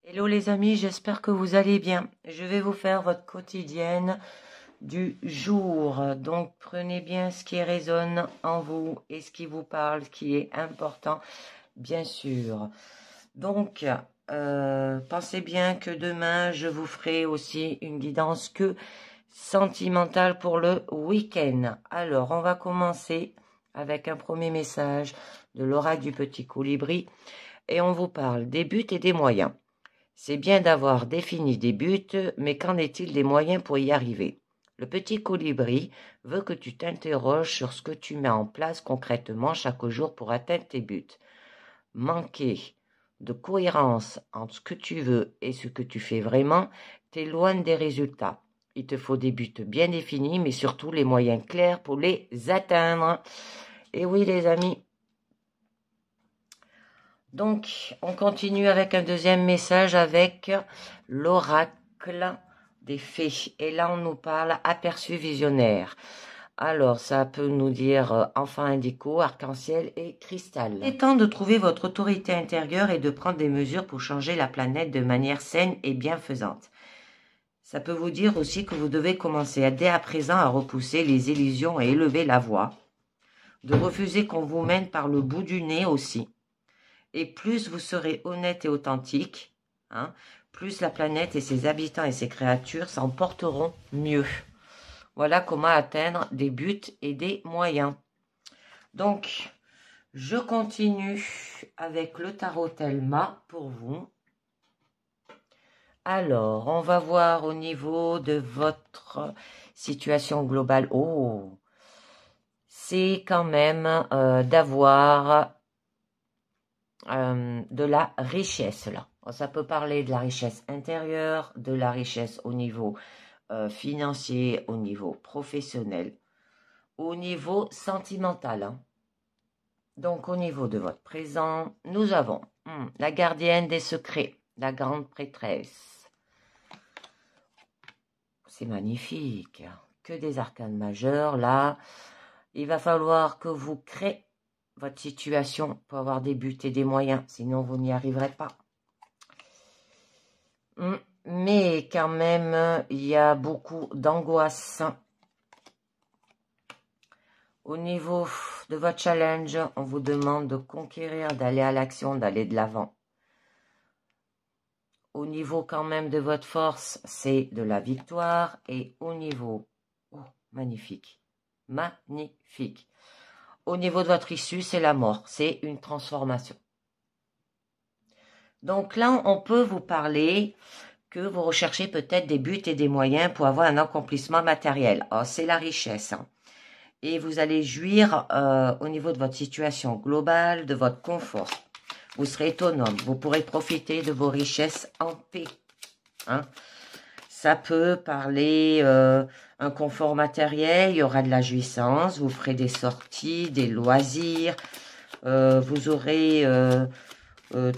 Hello les amis, j'espère que vous allez bien. Je vais vous faire votre quotidienne du jour. Donc prenez bien ce qui résonne en vous et ce qui vous parle, ce qui est important, bien sûr. Donc pensez bien que demain je vous ferai aussi une guidance que sentimentale pour le week-end. Alors on va commencer avec un premier message de l'oracle du petit colibri et on vous parle des buts et des moyens. C'est bien d'avoir défini des buts, mais qu'en est-il des moyens pour y arriver? Le petit colibri veut que tu t'interroges sur ce que tu mets en place concrètement chaque jour pour atteindre tes buts. Manquer de cohérence entre ce que tu veux et ce que tu fais vraiment t'éloigne des résultats. Il te faut des buts bien définis, mais surtout les moyens clairs pour les atteindre. Et oui les amis. Donc, on continue avec un deuxième message avec l'oracle des fées. Et là, on nous parle aperçu visionnaire. Alors, ça peut nous dire enfant indigo, arc-en-ciel et cristal. Il est temps de trouver votre autorité intérieure et de prendre des mesures pour changer la planète de manière saine et bienfaisante. Ça peut vous dire aussi que vous devez commencer dès à présent à repousser les illusions et élever la voix. De refuser qu'on vous mène par le bout du nez aussi. Et plus vous serez honnête et authentique, plus la planète et ses habitants et ses créatures s'en porteront mieux. Voilà comment atteindre des buts et des moyens. Donc, je continue avec le tarot Thelma pour vous. Alors, on va voir au niveau de votre situation globale. Oh, c'est quand même d'avoir de la richesse là. Ça peut parler de la richesse intérieure, de la richesse au niveau financier, au niveau professionnel, au niveau sentimental. Donc au niveau de votre présent, nous avons la gardienne des secrets, la grande prêtresse. C'est magnifique. Que des arcanes majeurs là. Il va falloir que vous créez votre situation pour avoir des buts et des moyens, sinon vous n'y arriverez pas. Mais quand même, il y a beaucoup d'angoisse. Au niveau de votre challenge, on vous demande de conquérir, d'aller à l'action, d'aller de l'avant. Au niveau quand même de votre force, c'est de la victoire. Et au niveau, magnifique, magnifique. Au niveau de votre issue, c'est la mort, c'est une transformation. Donc là, on peut vous parler que vous recherchez peut-être des buts et des moyens pour avoir un accomplissement matériel. C'est la richesse. Et vous allez jouir au niveau de votre situation globale, de votre confort. Vous serez autonome. Vous pourrez profiter de vos richesses en paix. Ça peut parler un confort matériel, il y aura de la jouissance, vous ferez des sorties, des loisirs, vous aurez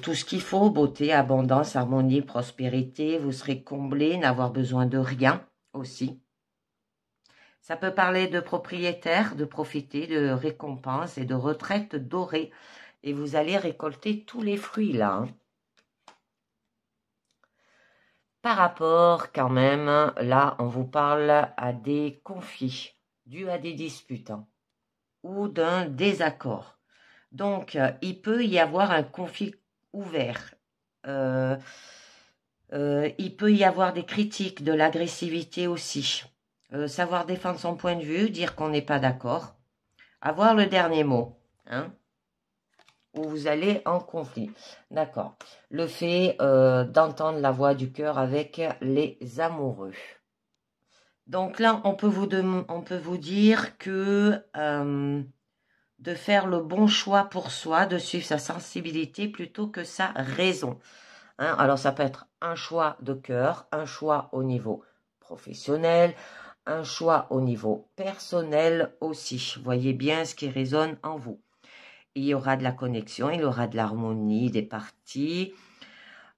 tout ce qu'il faut, beauté, abondance, harmonie, prospérité, vous serez comblé, n'avoir besoin de rien aussi. Ça peut parler de propriétaire, de profiter de récompenses et de retraite dorée. Et vous allez récolter tous les fruits là. Par rapport quand même, là on vous parle à des conflits, dus à des disputes ou d'un désaccord. Donc il peut y avoir un conflit ouvert. Il peut y avoir des critiques, de l'agressivité aussi. Savoir défendre son point de vue, dire qu'on n'est pas d'accord. Avoir le dernier mot. Où vous allez en conflit. D'accord. Le fait d'entendre la voix du cœur avec les amoureux. Donc là, on peut vous dire que de faire le bon choix pour soi, de suivre sa sensibilité plutôt que sa raison. Alors ça peut être un choix de cœur, un choix au niveau professionnel, un choix au niveau personnel aussi. Voyez bien ce qui résonne en vous. Il y aura de la connexion, il y aura de l'harmonie, des parties.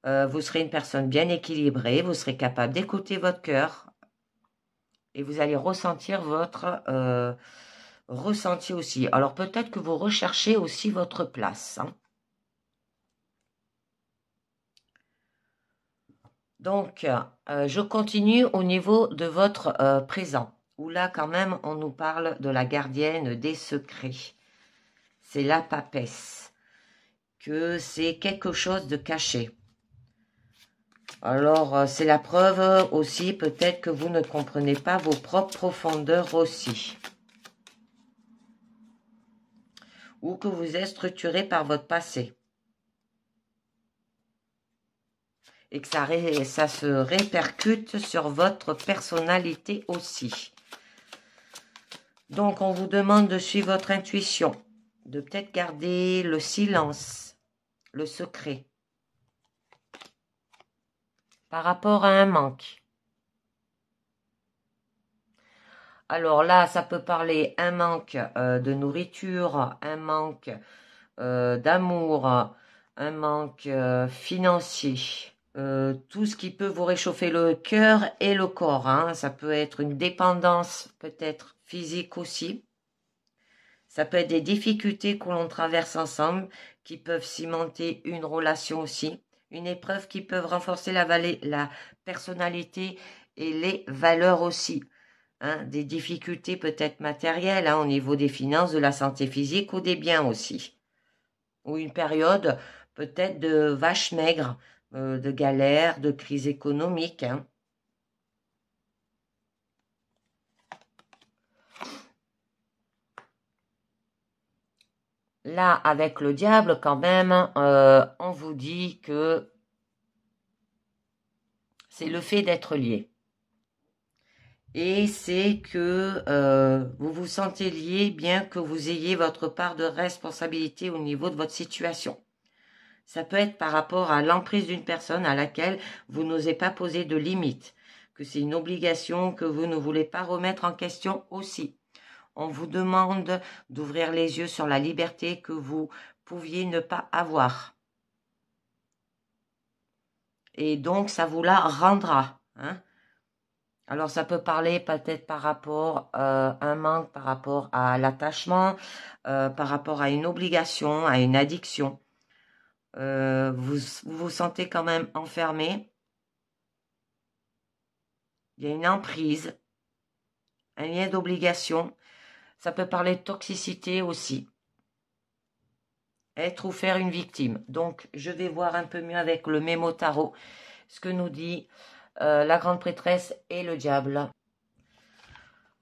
Vous serez une personne bien équilibrée, vous serez capable d'écouter votre cœur et vous allez ressentir votre ressenti aussi. Alors peut-être que vous recherchez aussi votre place. Donc, je continue au niveau de votre présent, où là, quand même, on nous parle de la gardienne des secrets. C'est la papesse, que c'est quelque chose de caché. Alors, c'est la preuve aussi, peut-être que vous ne comprenez pas vos propres profondeurs aussi. Ou que vous êtes structuré par votre passé. Et que ça se répercute sur votre personnalité aussi. Donc, on vous demande de suivre votre intuition, de peut-être garder le silence, le secret, par rapport à un manque. Alors là, ça peut parler un manque de nourriture, un manque d'amour, un manque financier, tout ce qui peut vous réchauffer le cœur et le corps. Hein. Ça peut être une dépendance peut-être physique aussi. Ça peut être des difficultés que l'on traverse ensemble qui peuvent cimenter une relation aussi. Une épreuve qui peut renforcer la personnalité et les valeurs aussi. Hein, des difficultés peut-être matérielles hein, au niveau des finances, de la santé physique ou des biens aussi. Ou une période peut-être de vache maigre, de galère, de crise économique. Hein. Là, avec le diable, quand même, on vous dit que c'est le fait d'être lié. Et c'est que vous vous sentez lié bien que vous ayez votre part de responsabilité au niveau de votre situation. Ça peut être par rapport à l'emprise d'une personne à laquelle vous n'osez pas poser de limites, que c'est une obligation que vous ne voulez pas remettre en question aussi. On vous demande d'ouvrir les yeux sur la liberté que vous pouviez ne pas avoir. Et donc, ça vous la rendra. Hein. Alors, ça peut parler peut-être par rapport à un manque, par rapport à l'attachement, par rapport à une obligation, à une addiction. Vous vous sentez quand même enfermé. Il y a une emprise, un lien d'obligation. Ça peut parler de toxicité aussi. Être ou faire une victime. Donc, je vais voir un peu mieux avec le mémo tarot ce que nous dit la grande prêtresse et le diable.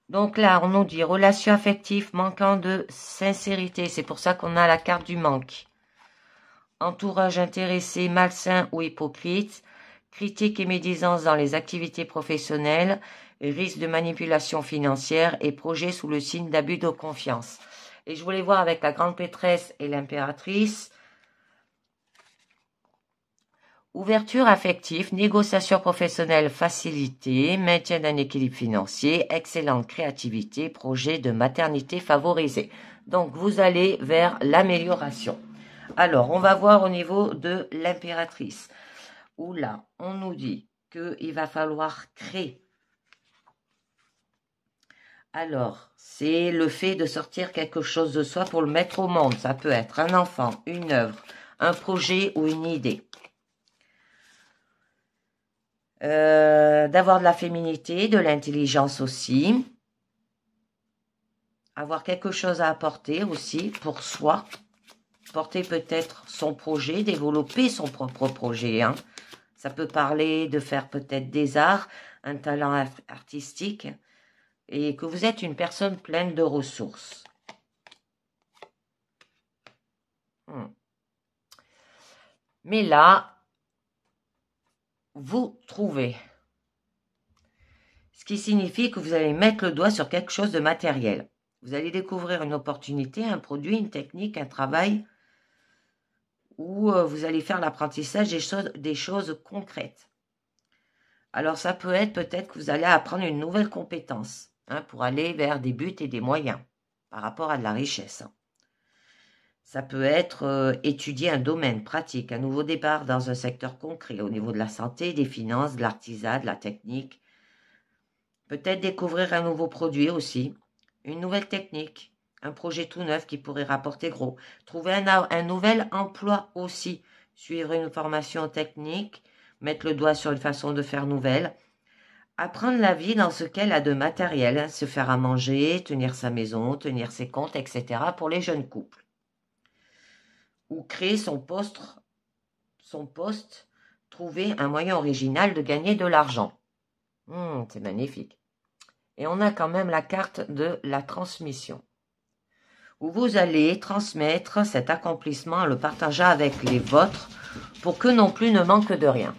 Donc là, on nous dit relation affective manquant de sincérité. C'est pour ça qu'on a la carte du manque. Entourage intéressé, malsain ou hypocrite. Critique et médisance dans les activités professionnelles. Risque de manipulation financière et projet sous le signe d'abus de confiance. Et je voulais voir avec la grande prêtresse et l'impératrice. Ouverture affective, négociation professionnelle facilitée, maintien d'un équilibre financier, excellente créativité, projet de maternité favorisé. Donc, vous allez vers l'amélioration. Alors, on va voir au niveau de l'impératrice, où là, on nous dit qu'il va falloir créer. Alors, c'est le fait de sortir quelque chose de soi pour le mettre au monde. Ça peut être un enfant, une œuvre, un projet ou une idée. D'avoir de la féminité, de l'intelligence aussi. Avoir quelque chose à apporter aussi pour soi. Porter peut-être son projet, développer son propre projet. Hein. Ça peut parler de faire peut-être des arts, un talent artistique. Et que vous êtes une personne pleine de ressources. Mais là, vous trouvez. Ce qui signifie que vous allez mettre le doigt sur quelque chose de matériel. Vous allez découvrir une opportunité, un produit, une technique, un travail, où vous allez faire l'apprentissage des choses concrètes. Alors ça peut être peut-être que vous allez apprendre une nouvelle compétence hein, pour aller vers des buts et des moyens par rapport à de la richesse. Ça peut être étudier un domaine pratique, un nouveau départ dans un secteur concret au niveau de la santé, des finances, de l'artisanat, de la technique. Peut-être découvrir un nouveau produit aussi, une nouvelle technique, un projet tout neuf qui pourrait rapporter gros. Trouver un nouvel emploi aussi, suivre une formation technique mettre le doigt sur une façon de faire nouvelle. Apprendre la vie dans ce qu'elle a de matériel, hein, se faire à manger, tenir sa maison, tenir ses comptes, etc. pour les jeunes couples. Ou créer son poste, trouver un moyen original de gagner de l'argent. C'est magnifique. Et on a quand même la carte de la transmission, où vous allez transmettre cet accomplissement en le partageant avec les vôtres pour que non plus ne manque de rien.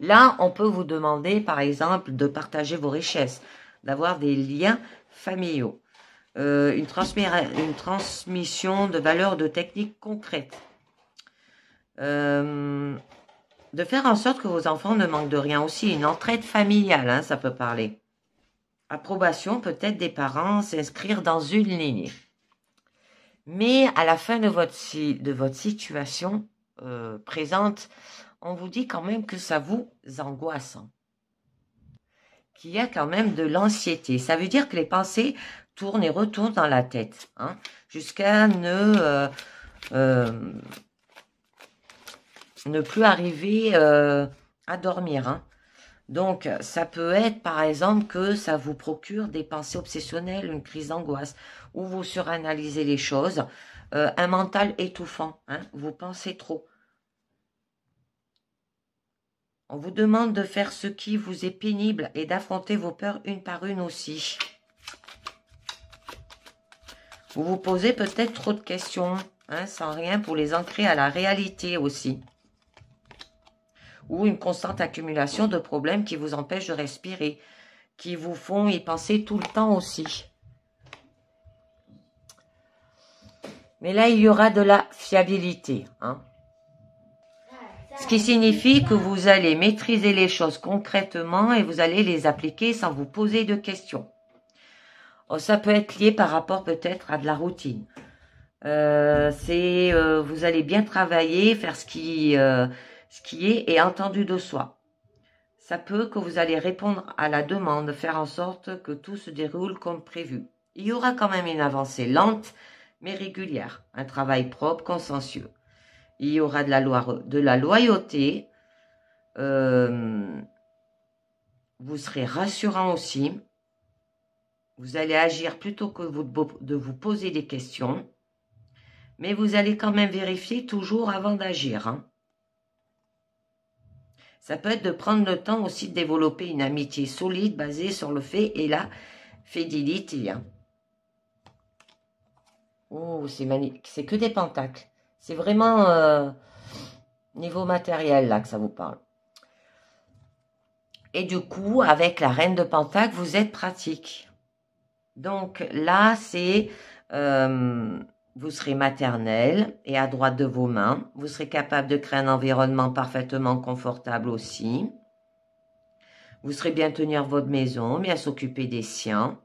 Là, on peut vous demander, par exemple, de partager vos richesses, d'avoir des liens familiaux, une transmission de valeurs, de techniques concrètes, de faire en sorte que vos enfants ne manquent de rien aussi, une entraide familiale, hein, ça peut parler. Approbation peut-être des parents, s'inscrire dans une lignée. Mais à la fin de votre situation présente, on vous dit quand même que ça vous angoisse, hein, qu'il y a quand même de l'anxiété. Ça veut dire que les pensées tournent et retournent dans la tête, hein, jusqu'à ne plus arriver à dormir, hein. Donc, ça peut être, par exemple, que ça vous procure des pensées obsessionnelles, une crise d'angoisse, ou vous suranalysez les choses, un mental étouffant, hein, vous pensez trop. On vous demande de faire ce qui vous est pénible et d'affronter vos peurs une par une aussi. Vous vous posez peut-être trop de questions, hein, sans rien pour les ancrer à la réalité aussi. Ou une constante accumulation de problèmes qui vous empêchent de respirer, qui vous font y penser tout le temps aussi. Mais là, il y aura de la fiabilité, hein. Ce qui signifie que vous allez maîtriser les choses concrètement et vous allez les appliquer sans vous poser de questions. Ça peut être lié par rapport peut-être à de la routine. Vous allez bien travailler, faire ce qui est entendu de soi. Ça peut que vous allez répondre à la demande, faire en sorte que tout se déroule comme prévu. Il y aura quand même une avancée lente, mais régulière. Un travail propre, consciencieux. Il y aura de la loyauté. Vous serez rassurant aussi. Vous allez agir plutôt que de vous poser des questions. Mais vous allez quand même vérifier toujours avant d'agir, hein. Ça peut être de prendre le temps aussi de développer une amitié solide basée sur le fait et la fidélité, hein. Oh, c'est magnifique. C'est que des pentacles. C'est vraiment niveau matériel là que ça vous parle. Et du coup, avec la reine de pentacles, vous êtes pratique. Donc là, c'est... vous serez maternelle et à droite de vos mains. Vous serez capable de créer un environnement parfaitement confortable aussi. Vous serez bien tenir votre maison, bien s'occuper des siens.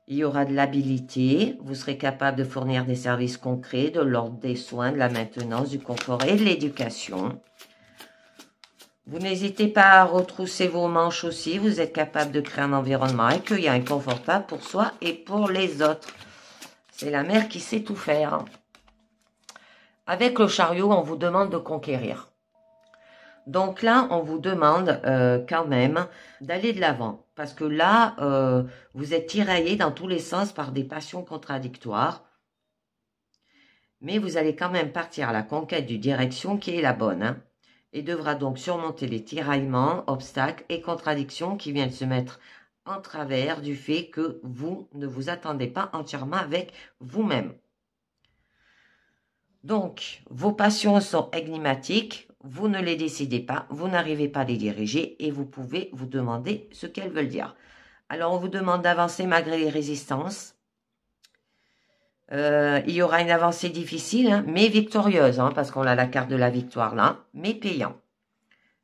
Il y aura de l'habilité. Vous serez capable de fournir des services concrets, de l'ordre des soins, de la maintenance, du confort et de l'éducation. Vous n'hésitez pas à retrousser vos manches aussi. Vous êtes capable de créer un environnement accueillant et confortable pour soi et pour les autres. C'est la mère qui sait tout faire. Avec le chariot, on vous demande de conquérir. Donc là, on vous demande quand même d'aller de l'avant. Parce que là, vous êtes tiraillé dans tous les sens par des passions contradictoires. Mais vous allez quand même partir à la conquête d'une direction qui est la bonne, hein, et devra donc surmonter les tiraillements, obstacles et contradictions qui viennent se mettre en travers du fait que vous ne vous attendez pas entièrement avec vous-même. Donc, vos passions sont énigmatiques, vous ne les décidez pas, vous n'arrivez pas à les diriger et vous pouvez vous demander ce qu'elles veulent dire. Alors, on vous demande d'avancer malgré les résistances. Il y aura une avancée difficile, hein, mais victorieuse, hein, parce qu'on a la carte de la victoire là, mais payant.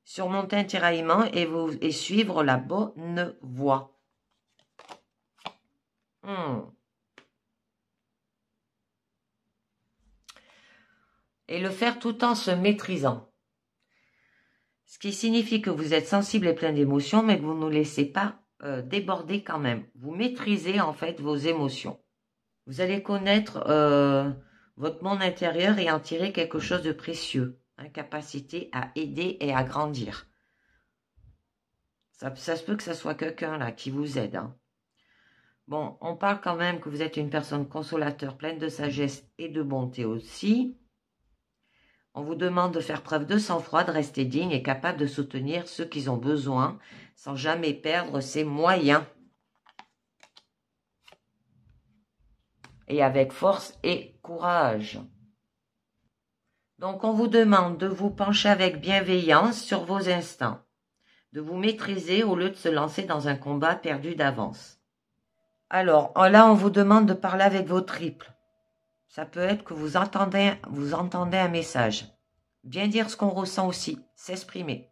Surmonter un tiraillement et suivre la bonne voie. Et le faire tout en se maîtrisant. Ce qui signifie que vous êtes sensible et plein d'émotions, mais que vous ne vous laissez pas déborder quand même. Vous maîtrisez en fait vos émotions. Vous allez connaître votre monde intérieur et en tirer quelque chose de précieux, hein, incapacité à aider et à grandir. Ça se peut que ce soit quelqu'un là qui vous aide. Hein. Bon, on parle quand même que vous êtes une personne consolateur, pleine de sagesse et de bonté aussi. On vous demande de faire preuve de sang-froid, de rester digne et capable de soutenir ceux qui ont besoin sans jamais perdre ses moyens. Et avec force et courage. Donc, on vous demande de vous pencher avec bienveillance sur vos instincts, de vous maîtriser au lieu de se lancer dans un combat perdu d'avance. Alors, là, on vous demande de parler avec vos triples. Ça peut être que vous entendez un message. Bien dire ce qu'on ressent aussi, s'exprimer.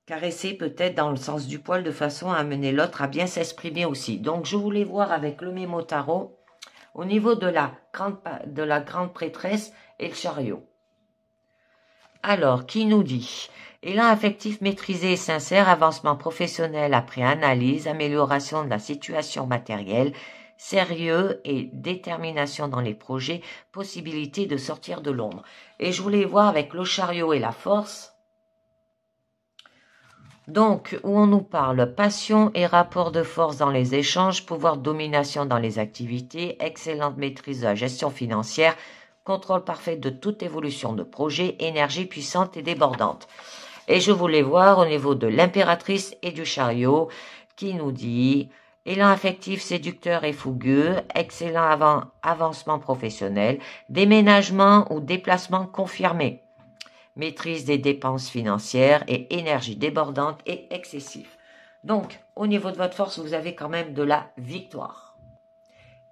Caresser peut-être dans le sens du poil de façon à amener l'autre à bien s'exprimer aussi. Donc, je voulais voir avec le Mémo Tarot au niveau de la grande prêtresse et le chariot. Alors, qui nous dit? Élan affectif maîtrisé et sincère, avancement professionnel après analyse, amélioration de la situation matérielle, sérieux et détermination dans les projets, possibilité de sortir de l'ombre. Et je voulais voir avec le chariot et la force. Donc, où on nous parle passion et rapport de force dans les échanges, pouvoir de domination dans les activités, excellente maîtrise de la gestion financière, contrôle parfait de toute évolution de projet, énergie puissante et débordante. Et je voulais voir au niveau de l'impératrice et du chariot qui nous dit élan affectif séducteur et fougueux, excellent avancement professionnel, déménagement ou déplacement confirmé. Maîtrise des dépenses financières et énergie débordante et excessive. Donc, au niveau de votre force, vous avez quand même de la victoire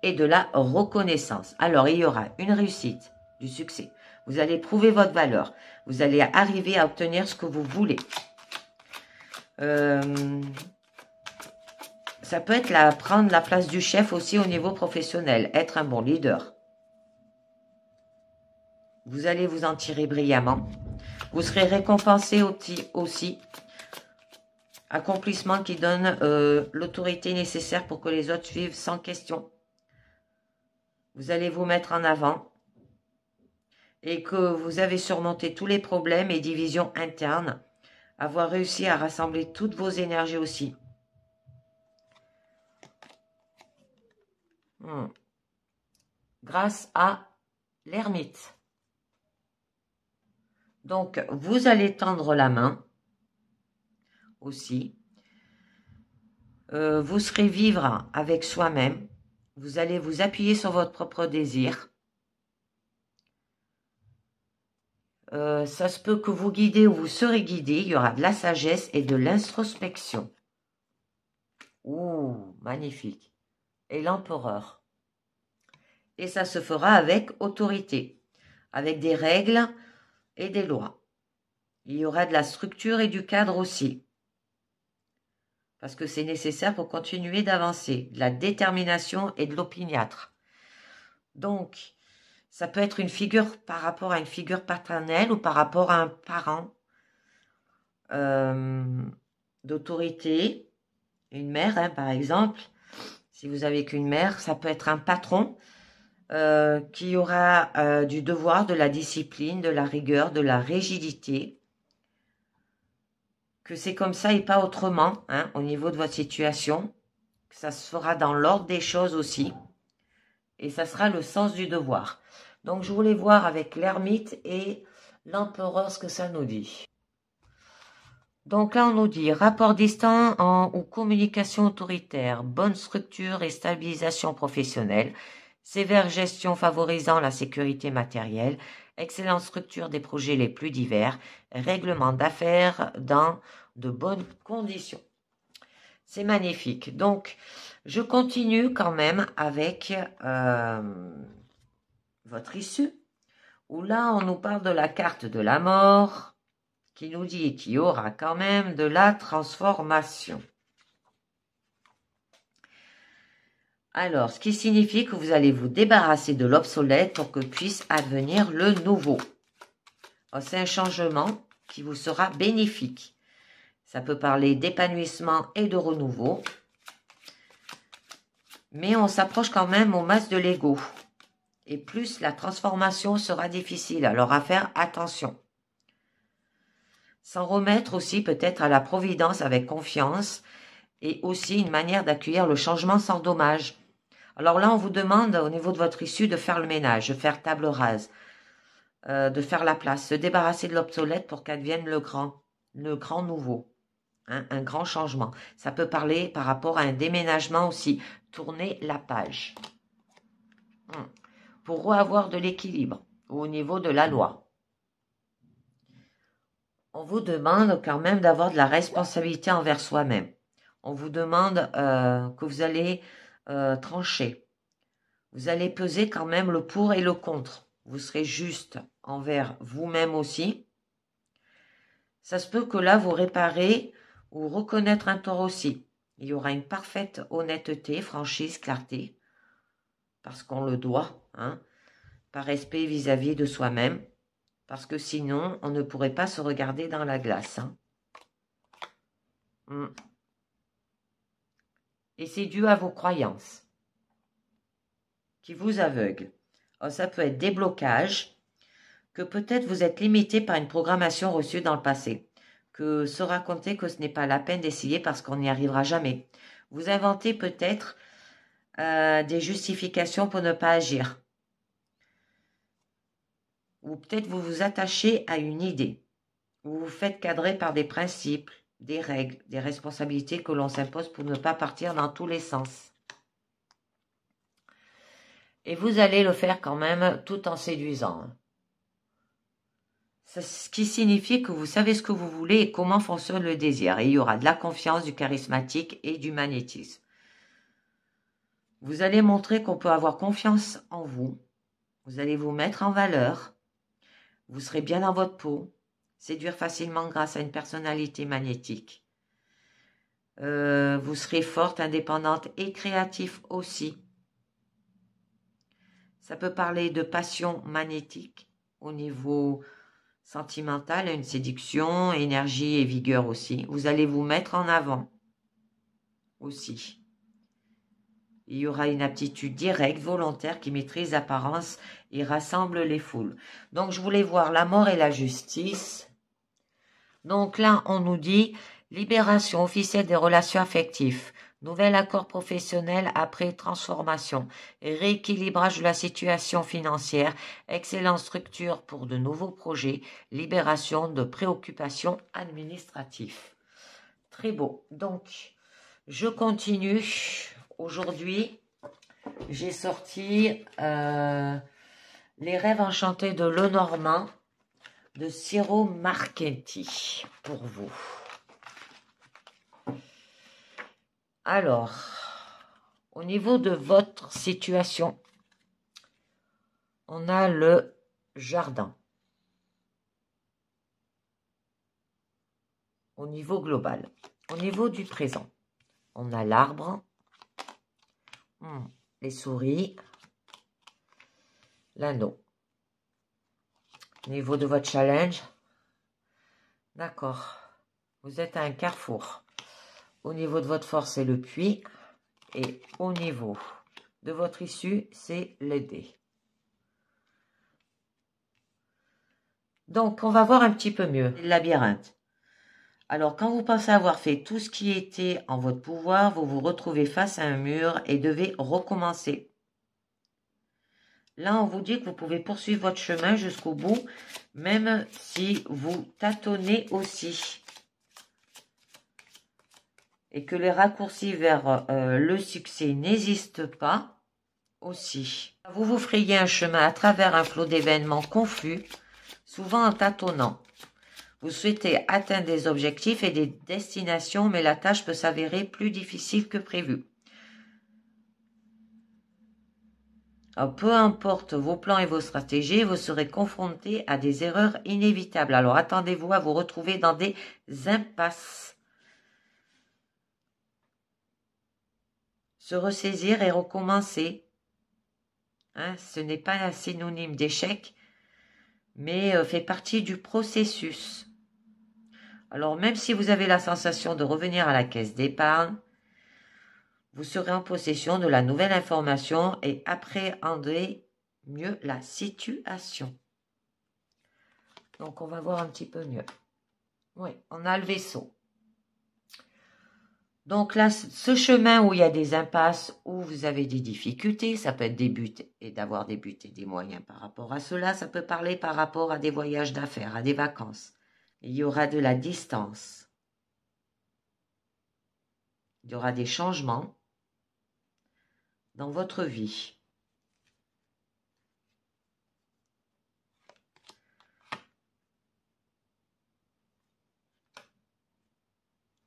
et de la reconnaissance. Alors, il y aura une réussite, du succès. Vous allez prouver votre valeur. Vous allez arriver à obtenir ce que vous voulez. Ça peut être prendre la place du chef aussi au niveau professionnel, être un bon leader. Vous allez vous en tirer brillamment. Vous serez récompensé aussi. Accomplissement qui donne l'autorité nécessaire pour que les autres suivent sans question. Vous allez vous mettre en avant et que vous avez surmonté tous les problèmes et divisions internes, avoir réussi à rassembler toutes vos énergies aussi. Grâce à l'ermite. Donc, vous allez tendre la main aussi. Vous serez vivre avec soi-même. Vous allez vous appuyer sur votre propre désir. Ça se peut que vous guidez ou vous serez guidé. Il y aura de la sagesse et de l'introspection. Ouh, magnifique. Et l'empereur. Et ça se fera avec autorité, avec des règles et des lois. Il y aura de la structure et du cadre aussi. Parce que c'est nécessaire pour continuer d'avancer. De la détermination et de l'opiniâtre. Donc, ça peut être une figure par rapport à une figure paternelle ou par rapport à un parent d'autorité. Une mère, hein, par exemple. Si vous avez qu'une mère, ça peut être un patron qui aura du devoir, de la discipline, de la rigueur, de la rigidité. Que c'est comme ça et pas autrement, hein, au niveau de votre situation. Que ça se fera dans l'ordre des choses aussi. Et ça sera le sens du devoir. Donc, je voulais voir avec l'ermite et l'empereur ce que ça nous dit. Donc là, on nous dit rapport distant ou communication autoritaire, bonne structure et stabilisation professionnelle, sévère gestion favorisant la sécurité matérielle, excellente structure des projets les plus divers, règlement d'affaires dans de bonnes conditions. C'est magnifique. Donc, je continue quand même avec votre issue, où là, on nous parle de la carte de la mort, qui nous dit qu'il y aura quand même de la transformation. Alors, ce qui signifie que vous allez vous débarrasser de l'obsolète pour que puisse advenir le nouveau. C'est un changement qui vous sera bénéfique. Ça peut parler d'épanouissement et de renouveau. Mais on s'approche quand même au masque de l'ego. et plus la transformation sera difficile. Alors à faire attention. S'en remettre aussi peut-être à la providence avec confiance et aussi une manière d'accueillir le changement sans dommage. Alors là, on vous demande au niveau de votre issue de faire le ménage, de faire table rase, de faire la place, se débarrasser de l'obsolète pour qu'advienne le grand nouveau, hein, un grand changement. Ça peut parler par rapport à un déménagement aussi, tourner la page. Pour avoir de l'équilibre au niveau de la loi. On vous demande quand même d'avoir de la responsabilité envers soi-même. On vous demande que vous allez trancher. Vous allez peser quand même le pour et le contre. Vous serez juste envers vous-même aussi. Ça se peut que là, vous réparez ou reconnaître un tort aussi. Il y aura une parfaite honnêteté, franchise, clarté, parce qu'on le doit, hein, par respect vis-à-vis de soi-même, parce que sinon, on ne pourrait pas se regarder dans la glace. Hein. Et c'est dû à vos croyances qui vous aveuglent. Alors, ça peut être des blocages, que peut-être vous êtes limité par une programmation reçue dans le passé, que se raconter que ce n'est pas la peine d'essayer parce qu'on n'y arrivera jamais. Vous inventez peut-être des justifications pour ne pas agir. Ou peut-être vous vous attachez à une idée. Vous vous faites cadrer par des principes, des règles, des responsabilités que l'on s'impose pour ne pas partir dans tous les sens. Et vous allez le faire quand même tout en séduisant. Ce qui signifie que vous savez ce que vous voulez et comment fonctionne le désir. Et il y aura de la confiance, du charismatique et du magnétisme. Vous allez montrer qu'on peut avoir confiance en vous. Vous allez vous mettre en valeur. Vous serez bien dans votre peau. Séduire facilement grâce à une personnalité magnétique. Vous serez forte, indépendante et créative aussi. Ça peut parler de passion magnétique au niveau sentimental, une séduction, énergie et vigueur aussi. Vous allez vous mettre en avant aussi. Il y aura une aptitude directe, volontaire, qui maîtrise l'apparence et rassemble les foules. Donc, je voulais voir la mort et la justice. Donc là, on nous dit libération officielle des relations affectives, nouvel accord professionnel après transformation, rééquilibrage de la situation financière, excellente structure pour de nouveaux projets, libération de préoccupations administratives. Très beau. Donc, je continue. Aujourd'hui, j'ai sorti Les rêves enchantés de Lenormand de Ciro Marchetti pour vous. Alors, au niveau de votre situation, on a le jardin. Au niveau global. Au niveau du présent, on a l'arbre, les souris, l'anneau. Au niveau de votre challenge, d'accord, vous êtes à un carrefour. Au niveau de votre force, c'est le puits. Et au niveau de votre issue, c'est les dés. Donc, on va voir un petit peu mieux. Le labyrinthe. Alors, quand vous pensez avoir fait tout ce qui était en votre pouvoir, vous vous retrouvez face à un mur et devez recommencer. Là, on vous dit que vous pouvez poursuivre votre chemin jusqu'au bout, même si vous tâtonnez aussi. Et que les raccourcis vers le succès n'existent pas aussi. Vous vous frayez un chemin à travers un flot d'événements confus, souvent en tâtonnant. Vous souhaitez atteindre des objectifs et des destinations, mais la tâche peut s'avérer plus difficile que prévu. Alors, peu importe vos plans et vos stratégies, vous serez confronté à des erreurs inévitables. Alors, attendez-vous à vous retrouver dans des impasses. Se ressaisir et recommencer. Hein, ce n'est pas un synonyme d'échec, mais fait partie du processus. Alors, même si vous avez la sensation de revenir à la caisse d'épargne, vous serez en possession de la nouvelle information et appréhenderez mieux la situation. Donc, on va voir un petit peu mieux. Oui, on a le vaisseau. Donc là, ce chemin où il y a des impasses, où vous avez des difficultés, ça peut être des buts et d'avoir des buts et des moyens par rapport à cela. Ça peut parler par rapport à des voyages d'affaires, à des vacances. Il y aura de la distance. Il y aura des changements dans votre vie.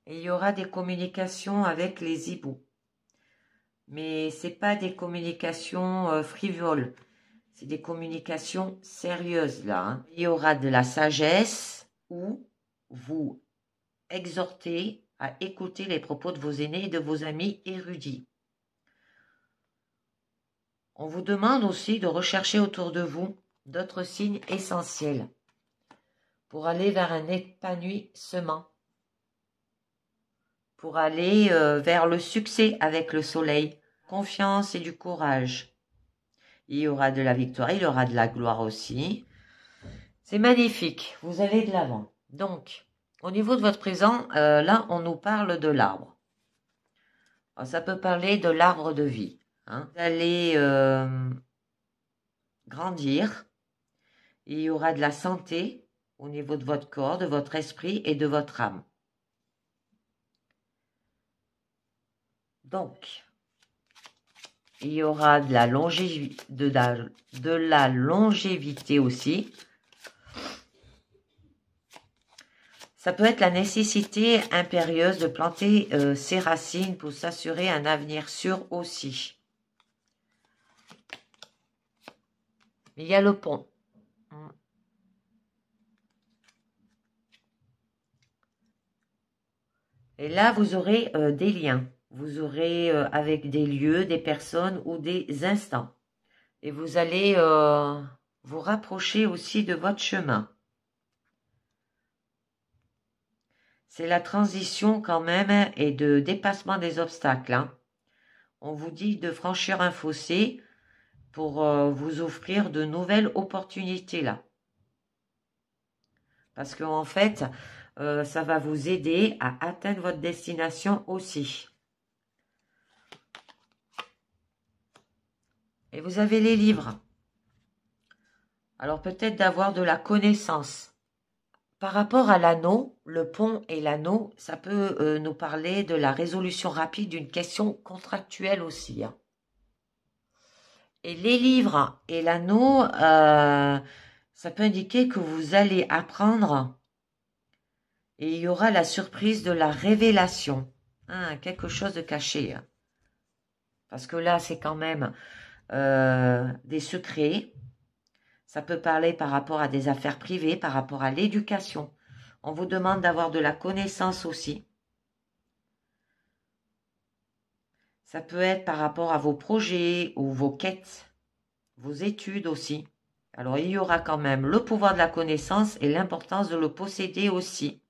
Et il y aura des communications avec les hiboux. Mais ce n'est pas des communications frivoles. C'est des communications sérieuses là. Hein. Il y aura de la sagesse où vous exhortez à écouter les propos de vos aînés et de vos amis érudits. On vous demande aussi de rechercher autour de vous d'autres signes essentiels pour aller vers un épanouissement, pour aller vers le succès avec le soleil, confiance et du courage. Il y aura de la victoire, il y aura de la gloire aussi. C'est magnifique, vous allez de l'avant. Donc, au niveau de votre présent, là, on nous parle de l'arbre. Ça peut parler de l'arbre de vie. Hein. Vous allez grandir. Il y aura de la santé au niveau de votre corps, de votre esprit et de votre âme. Donc, il y aura de la longévité aussi. Ça peut être la nécessité impérieuse de planter ses racines pour s'assurer un avenir sûr aussi. Il y a le pont. Et là, vous aurez des liens. Vous aurez avec des lieux, des personnes ou des instants. Et vous allez vous rapprocher aussi de votre chemin. C'est la transition quand même et de dépassement des obstacles. Hein. On vous dit de franchir un fossé pour vous offrir de nouvelles opportunités là. Parce qu'en fait, ça va vous aider à atteindre votre destination aussi. Et vous avez les livres. Alors peut-être d'avoir de la connaissance. Par rapport à l'anneau, le pont et l'anneau, ça peut nous parler de la résolution rapide d'une question contractuelle aussi. Hein. Et les livres et l'anneau, ça peut indiquer que vous allez apprendre et il y aura la surprise de la révélation. Hein, quelque chose de caché. Hein. Parce que là, c'est quand même des secrets. Ça peut parler par rapport à des affaires privées, par rapport à l'éducation. On vous demande d'avoir de la connaissance aussi. Ça peut être par rapport à vos projets ou vos quêtes, vos études aussi. Alors, il y aura quand même le pouvoir de la connaissance et l'importance de le posséder aussi.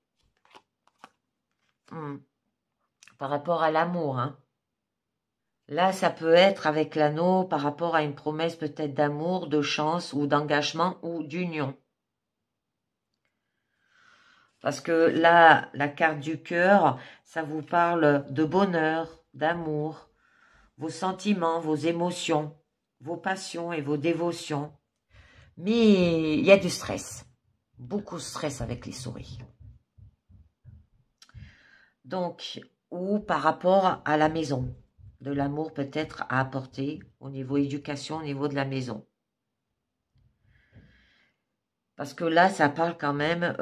Par rapport à l'amour, hein. Là, ça peut être avec l'anneau par rapport à une promesse peut-être d'amour, de chance ou d'engagement ou d'union. Parce que là, la carte du cœur, ça vous parle de bonheur, d'amour, vos sentiments, vos émotions, vos passions et vos dévotions. Mais il y a du stress. Beaucoup de stress avec les souris. Donc, ou par rapport à la maison. De l'amour peut-être à apporter au niveau éducation, au niveau de la maison. Parce que là, ça parle quand même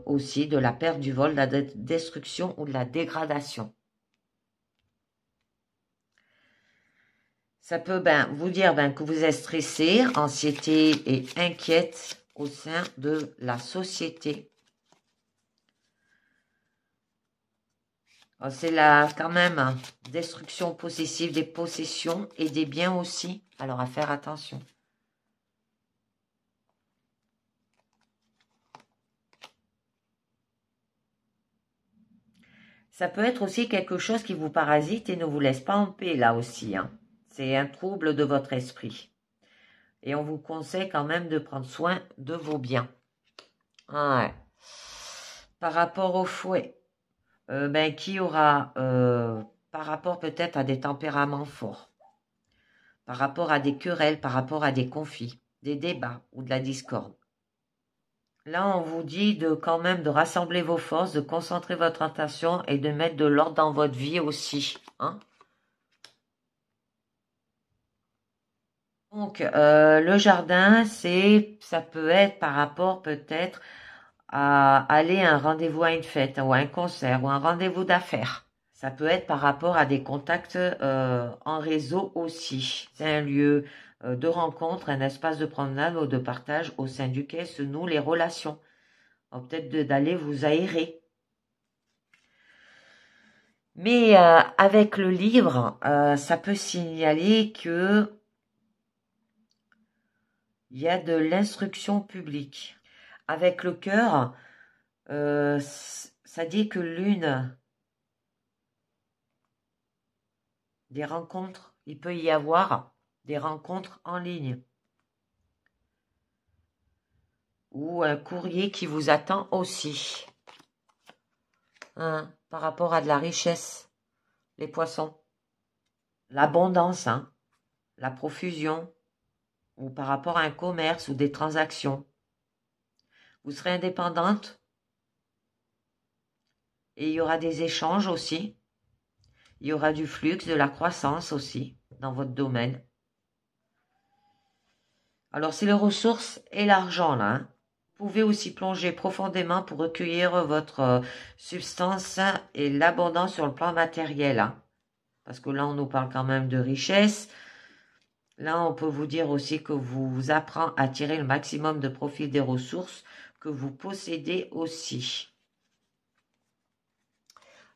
aussi de la perte du vol, de la destruction ou de la dégradation. Ça peut vous dire que vous êtes stressé, anxiété et inquiète au sein de la société. C'est là quand même destruction possessive des possessions et des biens aussi. Alors à faire attention. Ça peut être aussi quelque chose qui vous parasite et ne vous laisse pas en paix là aussi. Hein. C'est un trouble de votre esprit. Et on vous conseille quand même de prendre soin de vos biens. Ouais. Par rapport au fouet, qui aura, par rapport peut-être à des tempéraments forts, par rapport à des querelles, par rapport à des conflits, des débats ou de la discorde. Là, on vous dit de quand même de rassembler vos forces, de concentrer votre attention et de mettre de l'ordre dans votre vie aussi. Hein. Donc, le jardin, ça peut être par rapport peut-être à aller à un rendez-vous à une fête ou à un concert ou un rendez-vous d'affaires. Ça peut être par rapport à des contacts en réseau aussi. C'est un lieu de rencontre, un espace de promenade ou de partage au sein duquel se nouent les relations. Peut-être d'aller vous aérer. Mais avec le livre, ça peut signaler que il y a de l'instruction publique. Avec le cœur, ça dit que l'une des rencontres, il peut y avoir des rencontres en ligne ou un courrier qui vous attend aussi. Hein, par rapport à de la richesse, les poissons, l'abondance, hein, la profusion, ou par rapport à un commerce ou des transactions. Vous serez indépendante et il y aura des échanges aussi. Il y aura du flux, de la croissance aussi dans votre domaine. Alors, c'est les ressources et l'argent là. Hein. Vous pouvez aussi plonger profondément pour recueillir votre substance et l'abondance sur le plan matériel. Hein. Parce que là, on nous parle quand même de richesse. Là, on peut vous dire aussi que vous apprend à tirer le maximum de profit des ressources que vous possédez aussi.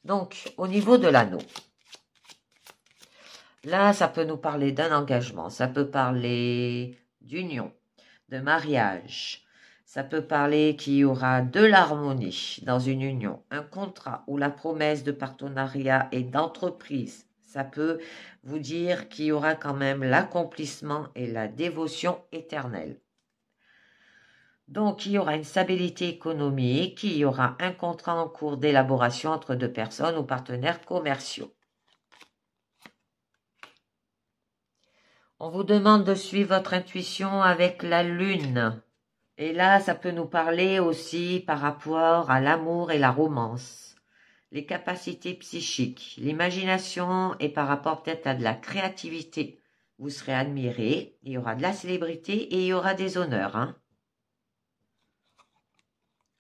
Donc, au niveau de l'anneau, là, ça peut nous parler d'un engagement, ça peut parler d'union, de mariage, ça peut parler qu'il y aura de l'harmonie dans une union, un contrat ou la promesse de partenariat et d'entreprise. Ça peut vous dire qu'il y aura quand même l'accomplissement et la dévotion éternelle. Donc, il y aura une stabilité économique, il y aura un contrat en cours d'élaboration entre deux personnes ou partenaires commerciaux. On vous demande de suivre votre intuition avec la lune. Et là, ça peut nous parler aussi par rapport à l'amour et la romance, les capacités psychiques, l'imagination et par rapport peut-être à de la créativité. Vous serez admiré, il y aura de la célébrité et il y aura des honneurs. Hein.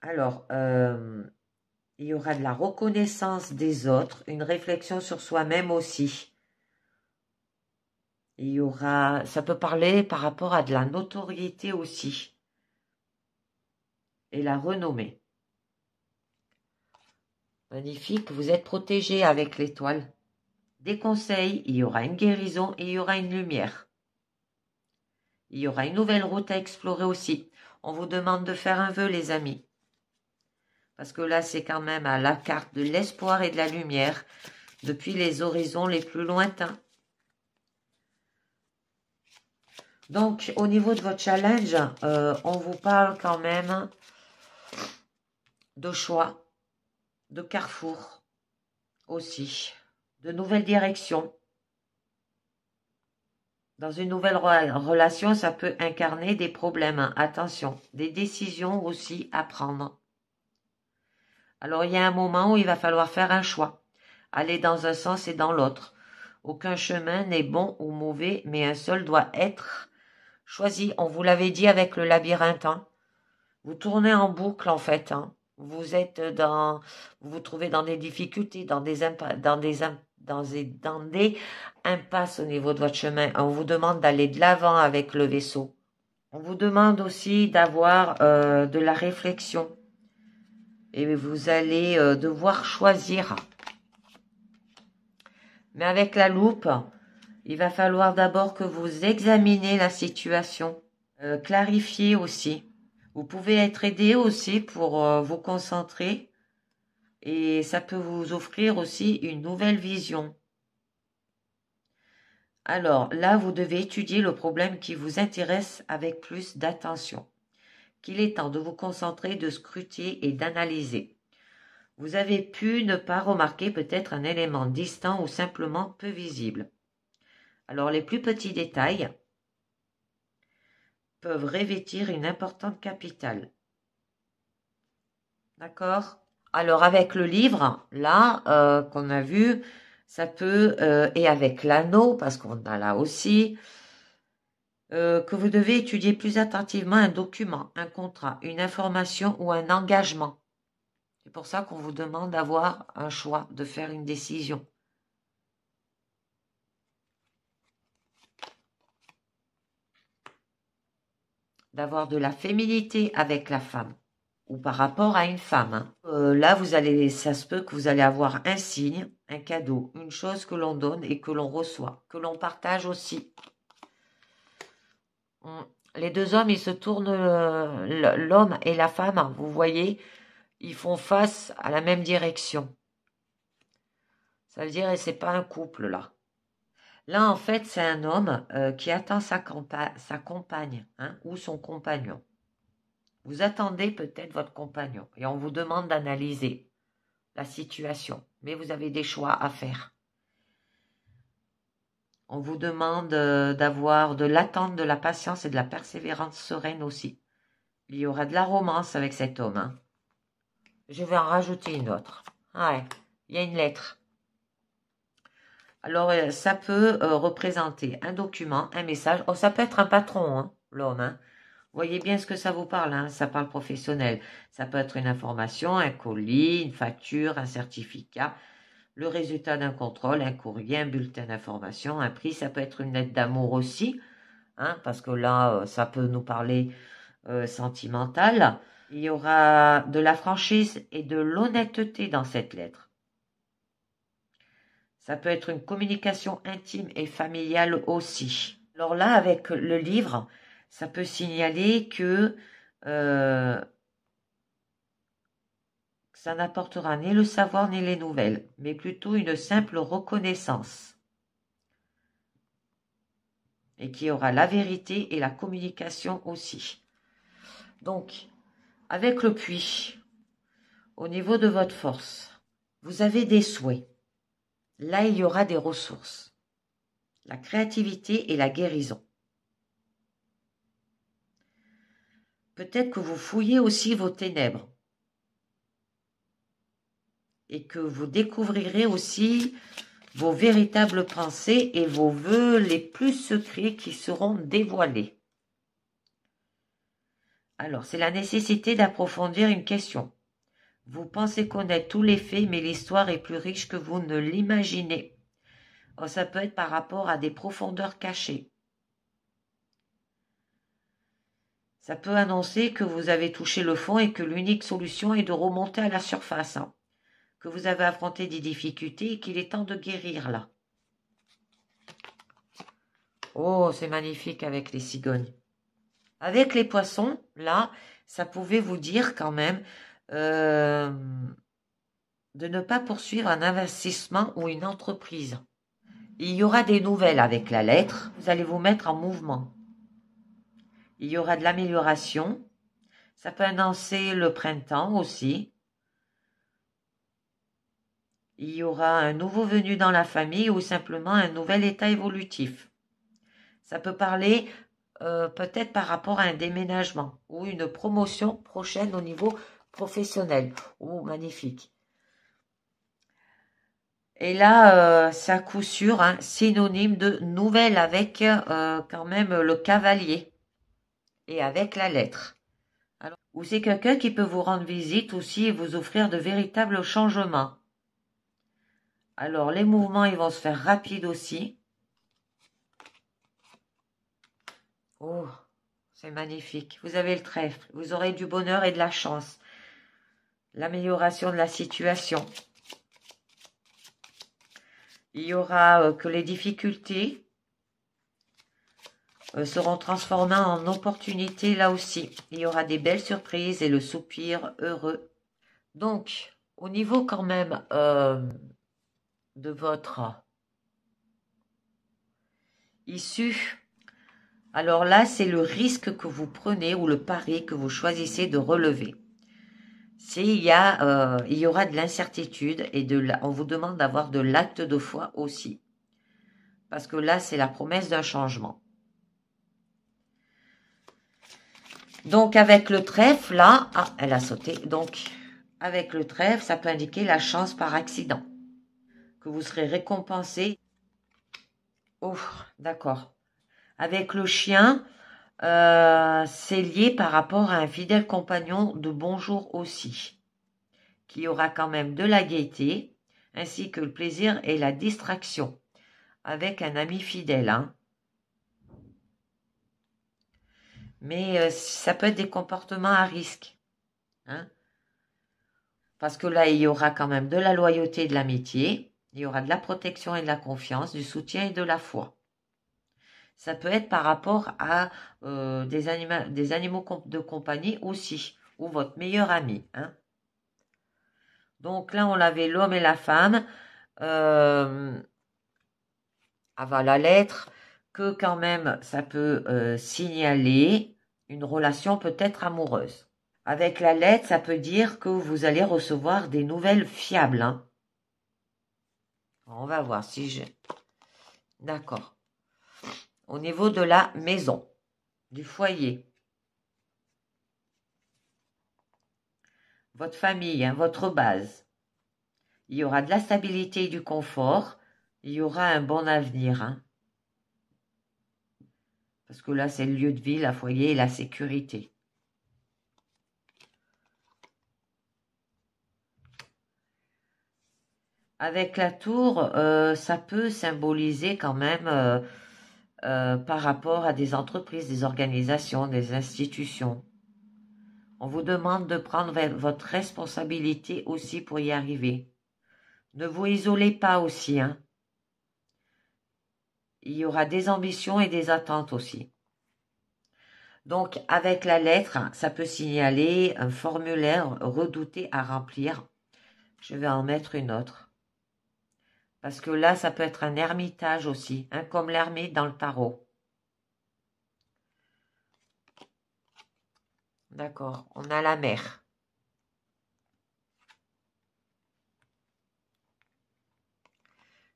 Alors, il y aura de la reconnaissance des autres, une réflexion sur soi-même aussi. Il y aura, ça peut parler par rapport à de la notoriété aussi. Et la renommée. Magnifique, vous êtes protégé avec l'étoile. Des conseils, il y aura une guérison et il y aura une lumière. Il y aura une nouvelle route à explorer aussi. On vous demande de faire un vœu, les amis. Parce que là, c'est quand même à la carte de l'espoir et de la lumière depuis les horizons les plus lointains. Donc, au niveau de votre challenge, on vous parle quand même de choix, de carrefour aussi, de nouvelles directions. Dans une nouvelle relation, ça peut incarner des problèmes, hein. Attention, des décisions aussi à prendre. Alors, il y a un moment où il va falloir faire un choix, aller dans un sens et dans l'autre. Aucun chemin n'est bon ou mauvais, mais un seul doit être choisi. On vous l'avait dit avec le labyrinthe. Hein. Vous tournez en boucle en fait. Hein. Vous vous trouvez dans des difficultés, dans des impasses au niveau de votre chemin. On vous demande d'aller de l'avant avec le vaisseau. On vous demande aussi d'avoir de la réflexion. Et vous allez devoir choisir. Mais avec la loupe, il va falloir d'abord que vous examinez la situation. Clarifier aussi. Vous pouvez être aidé aussi pour vous concentrer. Et ça peut vous offrir aussi une nouvelle vision. Alors là, vous devez étudier le problème qui vous intéresse avec plus d'attention. Qu'il est temps de vous concentrer, de scruter et d'analyser. Vous avez pu ne pas remarquer peut-être un élément distant ou simplement peu visible. Alors les plus petits détails peuvent revêtir une importante capitale. D'accord? Alors avec le livre, là, qu'on a vu, ça peut, et avec l'anneau, parce qu'on a là aussi, que vous devez étudier plus attentivement un document, un contrat, une information ou un engagement. C'est pour ça qu'on vous demande d'avoir un choix, de faire une décision. D'avoir de la féminité avec la femme ou par rapport à une femme. Hein. Là, ça se peut que vous allez avoir un signe, un cadeau, une chose que l'on donne et que l'on reçoit, que l'on partage aussi. Les deux hommes, ils se tournent, l'homme et la femme, vous voyez, ils font face à la même direction. Ça veut dire, et c'est pas un couple là. Là, en fait, c'est un homme qui attend sa compagne, hein, ou son compagnon. Vous attendez peut-être votre compagnon et on vous demande d'analyser la situation, mais vous avez des choix à faire. On vous demande d'avoir de l'attente, de la patience et de la persévérance sereine aussi. Il y aura de la romance avec cet homme. Hein. Je vais en rajouter une autre. Ouais, il y a une lettre. Alors, ça peut représenter un document, un message. Oh, ça peut être un patron, hein, l'homme. Hein. Voyez bien ce que ça vous parle, hein, ça parle professionnel. Ça peut être une information, un colis, une facture, un certificat, le résultat d'un contrôle, un courrier, un bulletin d'information, un prix. Ça peut être une lettre d'amour aussi, hein, parce que là, ça peut nous parler sentimental. Il y aura de la franchise et de l'honnêteté dans cette lettre. Ça peut être une communication intime et familiale aussi. Alors là, avec le livre, ça peut signaler que ça n'apportera ni le savoir ni les nouvelles, mais plutôt une simple reconnaissance. Et qu'il y aura la vérité et la communication aussi. Donc, avec le puits, au niveau de votre force, vous avez des souhaits. Là, il y aura des ressources. La créativité et la guérison. Peut-être que vous fouillez aussi vos ténèbres. Et que vous découvrirez aussi vos véritables pensées et vos vœux les plus secrets qui seront dévoilés. Alors, c'est la nécessité d'approfondir une question. Vous pensez connaître tous les faits, mais l'histoire est plus riche que vous ne l'imaginez. Oh, ça peut être par rapport à des profondeurs cachées. Ça peut annoncer que vous avez touché le fond et que l'unique solution est de remonter à la surface. Hein. Que vous avez affronté des difficultés et qu'il est temps de guérir là. Oh, c'est magnifique avec les cigognes. Avec les poissons, là, ça pouvait vous dire quand même de ne pas poursuivre un investissement ou une entreprise. Il y aura des nouvelles avec la lettre, vous allez vous mettre en mouvement. Il y aura de l'amélioration, ça peut annoncer le printemps aussi. Il y aura un nouveau venu dans la famille ou simplement un nouvel état évolutif. Ça peut parler peut-être par rapport à un déménagement ou une promotion prochaine au niveau professionnel. Oh, magnifique. Et là, c'est à coup sûr hein, synonyme de nouvelle avec quand même le cavalier et avec la lettre. Alors, ou c'est quelqu'un qui peut vous rendre visite aussi et vous offrir de véritables changements. Alors, les mouvements, ils vont se faire rapides aussi. Oh, c'est magnifique. Vous avez le trèfle. Vous aurez du bonheur et de la chance. L'amélioration de la situation. Il y aura que les difficultés seront transformées en opportunités là aussi. Il y aura des belles surprises et le soupir heureux. Donc, au niveau quand même de votre issu. Alors là, c'est le risque que vous prenez ou le pari que vous choisissez de relever. Il y aura de l'incertitude et on vous demande d'avoir de l'acte de foi aussi. Parce que là, c'est la promesse d'un changement. Donc, avec le trèfle, là, elle a sauté. Donc, avec le trèfle, ça peut indiquer la chance par accident. Que vous serez récompensé. Oh, d'accord. Avec le chien, c'est lié par rapport à un fidèle compagnon de bonjour aussi, qui aura quand même de la gaieté, ainsi que le plaisir et la distraction, avec un ami fidèle. Hein. Mais ça peut être des comportements à risque. Hein. Parce que là, il y aura quand même de la loyauté et de l'amitié, il y aura de la protection et de la confiance, du soutien et de la foi. Ça peut être par rapport à des animaux de compagnie aussi, ou votre meilleur ami. Hein. Donc là, on avait l'homme et la femme, avant la lettre, que quand même, ça peut signaler une relation peut-être amoureuse. Avec la lettre, ça peut dire que vous allez recevoir des nouvelles fiables. Hein. On va voir si j'ai... D'accord. Au niveau de la maison, du foyer, votre famille, hein, votre base. Il y aura de la stabilité et du confort. Il y aura un bon avenir. Hein. Parce que là, c'est le lieu de vie, la foyer et la sécurité. Avec la tour, ça peut symboliser quand même par rapport à des entreprises, des organisations, des institutions. On vous demande de prendre votre responsabilité aussi pour y arriver. Ne vous isolez pas aussi. Hein. Il y aura des ambitions et des attentes aussi. Donc, avec la lettre, ça peut signaler un formulaire redouté à remplir. Je vais en mettre une autre. Parce que là, ça peut être un ermitage aussi, hein, comme l'ermite dans le tarot. D'accord, on a la mer.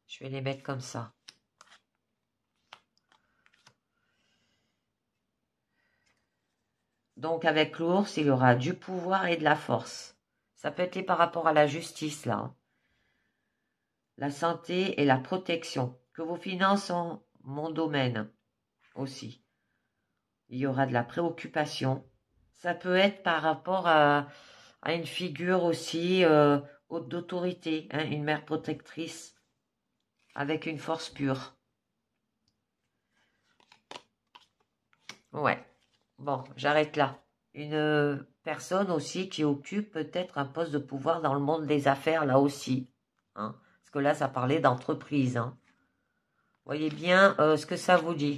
Je vais les mettre comme ça. Donc, avec l'ours, il y aura du pouvoir et de la force. Ça peut être lié par rapport à la justice, là. Hein. La santé et la protection. Que vos finances sont mon domaine aussi. Il y aura de la préoccupation. Ça peut être par rapport à une figure aussi d'autorité, hein, une mère protectrice avec une force pure. Ouais. Bon, j'arrête là. Une personne aussi qui occupe peut-être un poste de pouvoir dans le monde des affaires, là aussi. Hein, parce que là, ça parlait d'entreprise. Hein. Voyez bien ce que ça vous dit.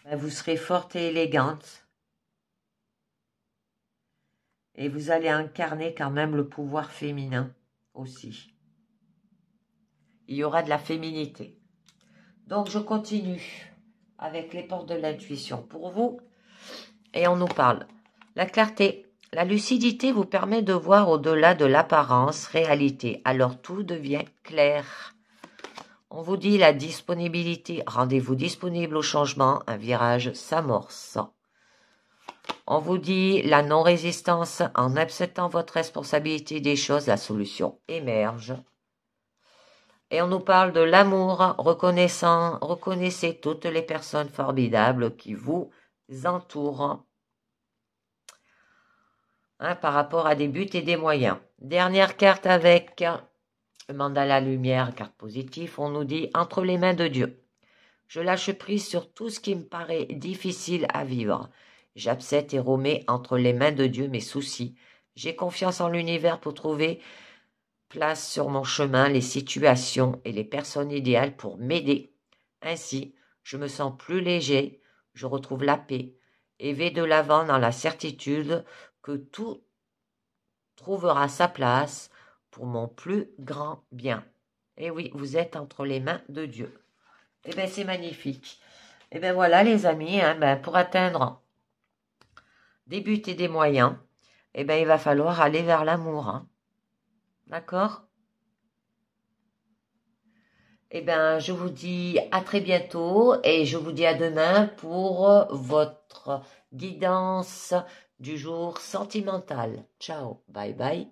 Ben, vous serez forte et élégante. Et vous allez incarner quand même le pouvoir féminin aussi. Il y aura de la féminité. Donc, je continue avec les portes de l'intuition pour vous. Et on nous parle. La clarté. La lucidité vous permet de voir au-delà de l'apparence, réalité. Alors tout devient clair. On vous dit la disponibilité. Rendez-vous disponible au changement. Un virage s'amorce. On vous dit la non-résistance. En acceptant votre responsabilité des choses, la solution émerge. Et on nous parle de l'amour. Reconnaissez toutes les personnes formidables qui vous entourent. Hein, par rapport à des buts et des moyens. Dernière carte avec le mandala lumière, carte positive, on nous dit entre les mains de Dieu. Je lâche prise sur tout ce qui me paraît difficile à vivre. J'accepte et remets entre les mains de Dieu mes soucis. J'ai confiance en l'univers pour trouver place sur mon chemin les situations et les personnes idéales pour m'aider. Ainsi, je me sens plus léger, je retrouve la paix et vais de l'avant dans la certitude que tout trouvera sa place pour mon plus grand bien. Et oui, vous êtes entre les mains de Dieu. Eh bien, c'est magnifique. Eh bien, voilà, les amis, hein, ben, pour atteindre des buts et des moyens, eh bien, il va falloir aller vers l'amour. Hein. D'accord? Eh bien, je vous dis à très bientôt et je vous dis à demain pour votre guidance du jour sentimental. Ciao, bye bye.